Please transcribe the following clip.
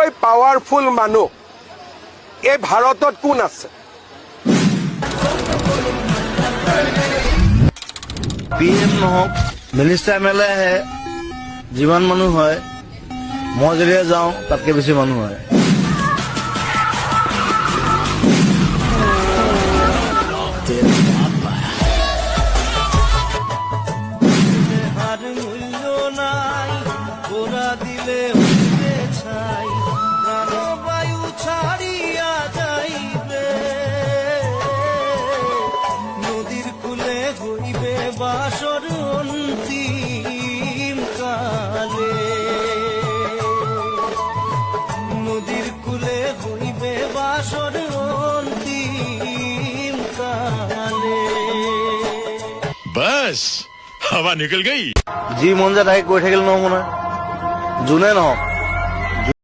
আটাইতকৈ পাৱাৰফুল মানুহ এই ভাৰতত কোন আছে? PM নহওক, মিনিষ্টাৰ MLA আহে, যিমান মানুহ হয়, মই যেতিয়া যাওঁ তাতকে বেছি মানুহ হয়। নদীর কুলে হইবে বাসর অন্তিম কালে, নদীর কুলে হইবে বাসর অন্তিম কালে। बस हवा निकल गई। যি মন যায় তাকে কৈ থাকিলে নহ'ব নহয়, যোনে নহওক।